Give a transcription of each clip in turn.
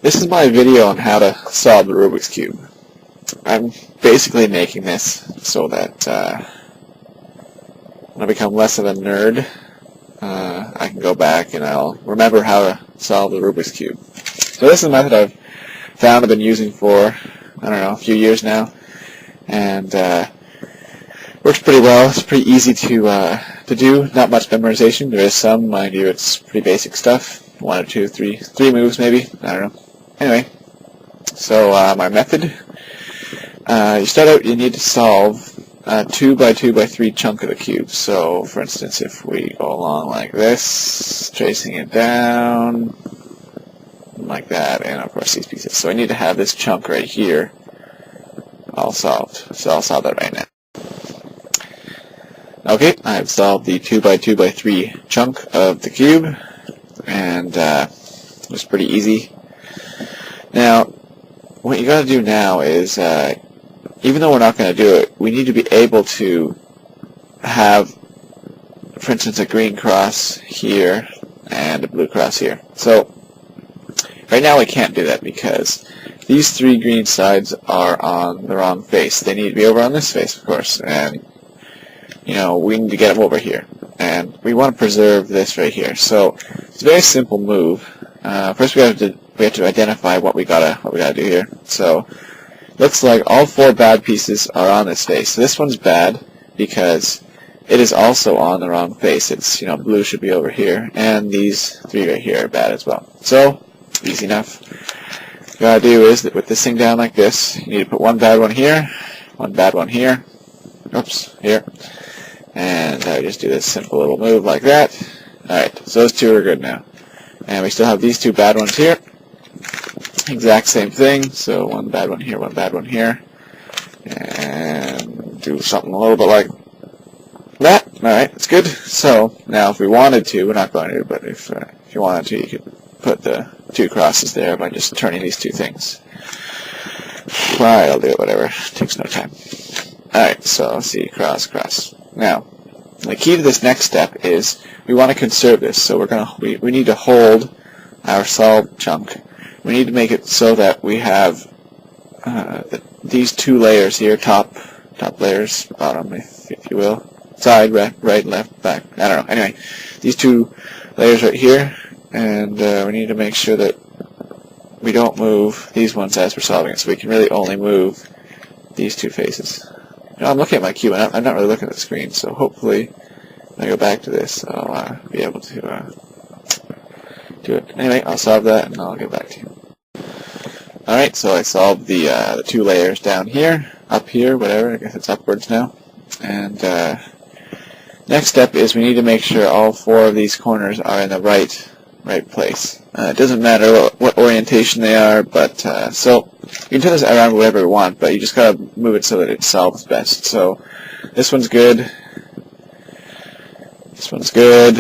This is my video on how to solve the Rubik's Cube. I'm basically making this so that when I become less of a nerd, I can go back and I'll remember how to solve the Rubik's Cube. So this is a method I've found I've been using for, I don't know, a few years now, and works pretty well. It's pretty easy to do. Not much memorization. There is some, mind you. It's pretty basic stuff. 1 or 2, 3 moves maybe. I don't know. Anyway, so my method. You start out. You need to solve a 2 by 2 by 3 chunk of the cube. So, for instance, if we go along like this, tracing it down like that, and of course these pieces. So I need to have this chunk right here all solved. So I'll solve that right now. Okay, I've solved the 2 by 2 by 3 chunk of the cube, and it was pretty easy. Now, what you got to do now is, even though we're not going to do it, we need to be able to have, for instance, a green cross here and a blue cross here. So, right now we can't do that because these 3 green sides are on the wrong face. They need to be over on this face, of course, and you know, we need to get them over here, and we want to preserve this right here. So it's a very simple move. First, we have to identify what we gotta do here. So looks like all 4 bad pieces are on this face. So this one's bad because it is also on the wrong face. It's, you know, blue should be over here, and these 3 right here are bad as well. So easy enough. What you gotta do is that with this thing down like this, you need to put one bad one here, one bad one here. Oops, here. And I just do this simple little move like that. Alright, so those 2 are good now. And we still have these 2 bad ones here. Exact same thing. So one bad one here, one bad one here. And do something a little bit like that. Alright, that's good. So now if we wanted to, we're not going to, but if you wanted to, you could put the 2 crosses there by just turning these 2 things. Alright, I'll do it, whatever. It takes no time. Alright, so let's see, cross, cross. Now, the key to this next step is we want to conserve this. So we need to hold our solved chunk. We need to make it so that we have these 2 layers here, top layers, bottom, if you will, side, right, left, back. I don't know. Anyway, these 2 layers right here, and we need to make sure that we don't move these ones as we're solving it. So we can really only move these 2 faces. You know, I'm looking at my cube, and I'm not really looking at the screen, so hopefully when I go back to this, I'll be able to do it. Anyway, I'll solve that, and I'll get back to you. Alright, so I solved the 2 layers down here, up here, whatever, I guess it's upwards now. And next step is we need to make sure all 4 of these corners are in the right place. It doesn't matter what orientation they are, but so you can turn this around whatever you want, but you just gotta move it so that it solves best. So this one's good, this one's good,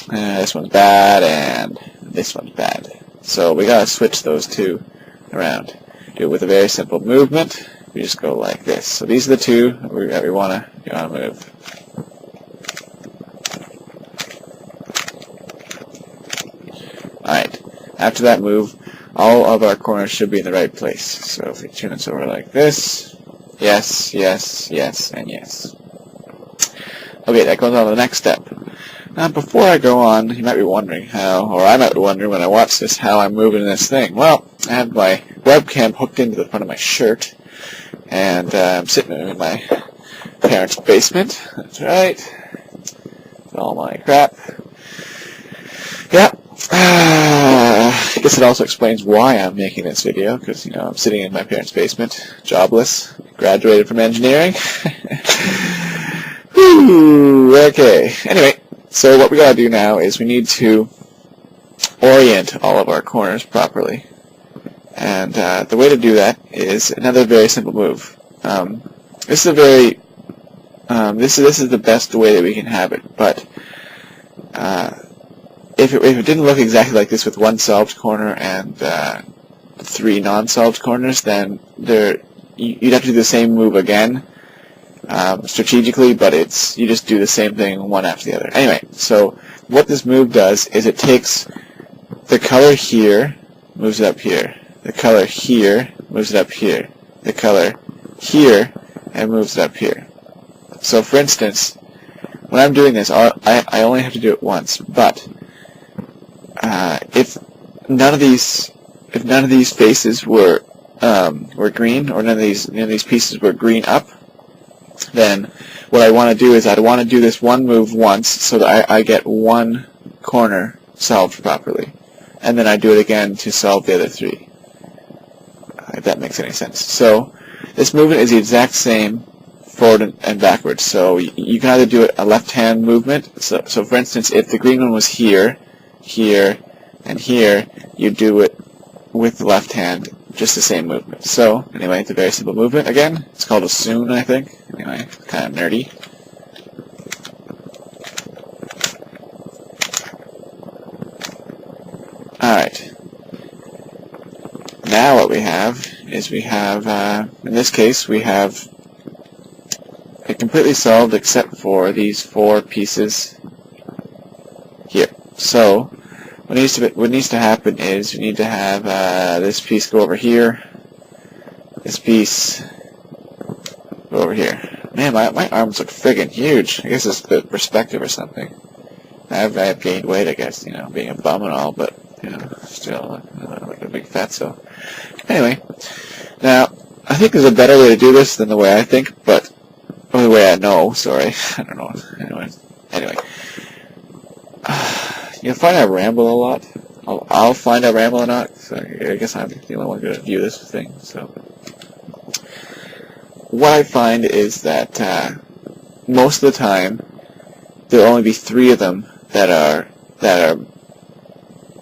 this one's bad, and this one's bad. So we gotta switch those 2 around. Do it with a very simple movement. We just go like this. So these are the 2 that we wanna move. Alright, after that move, all of our corners should be in the right place. So if we turn this over like this, yes, yes, yes, and yes. Okay, that goes on to the next step. Now, before I go on, you might be wondering how, or I might be wondering when I watch this, how I'm moving this thing. Well, I have my webcam hooked into the front of my shirt, and I'm sitting in my parents' basement. That's right. All my crap. Yeah. I guess it also explains why I'm making this video, because, you know, I'm sitting in my parents' basement, jobless, graduated from engineering. Whew, okay. Anyway, so what we gotta do now is we need to orient all of our corners properly. And the way to do that is another very simple move. This is the best way that we can have it, but if it didn't look exactly like this with 1 solved corner and 3 non-solved corners, then you'd have to do the same move again strategically, but you just do the same thing one after the other. Anyway, so what this move does is it takes the color here moves it up here. The color here moves it up here. The color here and moves it up here. So for instance, when I'm doing this, I only have to do it once. But if none of these faces were green, or none of these pieces were green up, then what I want to do is I'd want to do this one move once so that I get one corner solved properly, and then I do it again to solve the other three. If that makes any sense. So this movement is the exact same forward and backwards. So you can either do a left-hand movement. So for instance, if the green one was here, here, and here, you do it with the left hand, just the same movement. So anyway, it's a very simple movement. Again, it's called a soon, I think. Anyway, kind of nerdy. Alright. Now what we have is in this case, we have it completely solved except for these four pieces here. So what needs to happen is we need to have this piece go over here, this piece go over here. Man, my arms look friggin' huge. I guess it's the perspective or something. I've gained weight, I guess, you know, being a bum and all, but still like a big fatso. Anyway, now I think there's a better way to do this than the way I think, but or the way I know. Sorry, I don't know. Anyway, you'll find I ramble a lot. I'll find I ramble a lot. So I guess I'm the only one going to view this thing. So what I find is that most of the time there'll only be three of them that are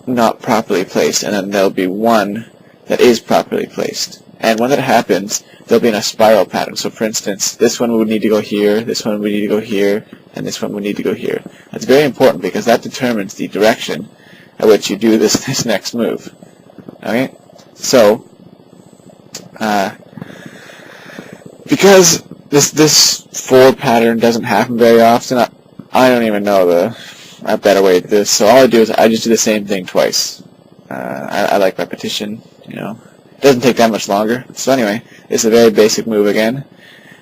not properly placed, and then there'll be one that is properly placed. And when that happens, they'll be in a spiral pattern. So for instance, this one would need to go here, this one would need to go here, and this one would need to go here. That's very important because that determines the direction at which you do this next move. Okay? So, because this forward pattern doesn't happen very often, I don't even know a better way to do this. So all I do is I just do the same thing twice. I like repetition, you know. It doesn't take that much longer. So anyway, it's a very basic move again.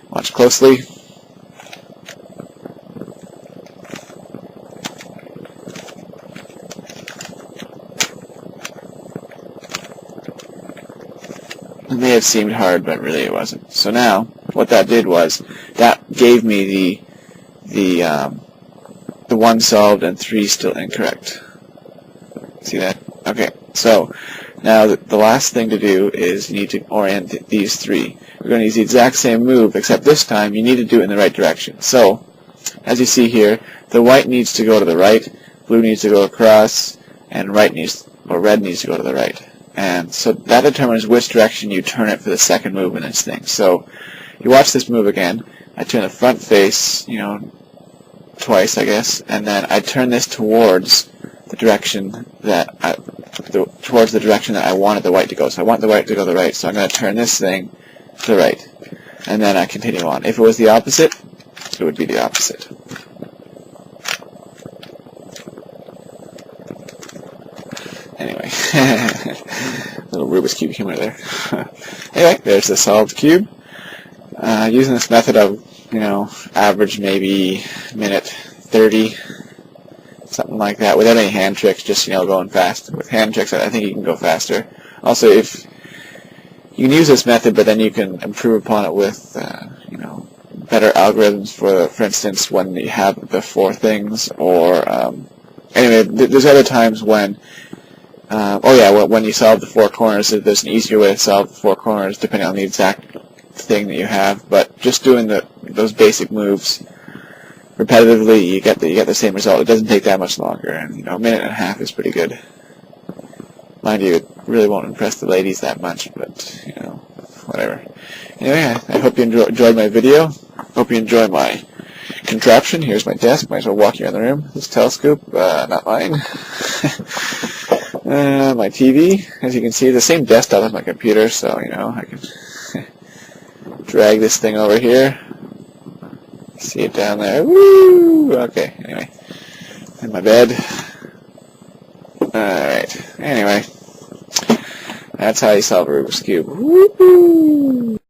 Watch closely. It may have seemed hard, but really it wasn't. So now, what that did was, that gave me the one solved and three still incorrect. See that? Okay, so now the last thing to do is you need to orient these three. We're going to use the exact same move, except this time you need to do it in the right direction. So, as you see here, the white needs to go to the right, blue needs to go across, and red needs to go to the right. And so that determines which direction you turn it for the second move in this thing. So, you watch this move again. I turn the front face, you know, twice, I guess, and then I turn this towards the direction that I wanted the white to go. So I want the white to go to the right, so I'm going to turn this thing to the right, and then I continue on. If it was the opposite, it would be the opposite. Anyway, little Rubik's Cube humor there. Anyway, there's the solved cube. Using this method of, you know, average maybe minute 30, something like that, without any hand tricks, just, you know, going fast. With hand tricks, I think you can go faster. Also, if you can use this method, but then you can improve upon it with, you know, better algorithms for instance, when you have the four things, or, anyway, there's other times when, when you solve the four corners, there's an easier way to solve the four corners, depending on the exact thing that you have, but just doing those basic moves repetitively, you get the same result. It doesn't take that much longer, and, you know, a minute and a half is pretty good. Mind you, it really won't impress the ladies that much, but, you know, whatever. Anyway, I hope you enjoyed my video. Hope you enjoy my contraption. Here's my desk. Might as well walk you around the room. This telescope, not mine. My TV, as you can see, the same desktop as my computer, so, you know, I can drag this thing over here. See it down there. Woo! Okay, anyway. In my bed. Alright. Anyway. That's how you solve a Rubik's Cube. Woo-hoo!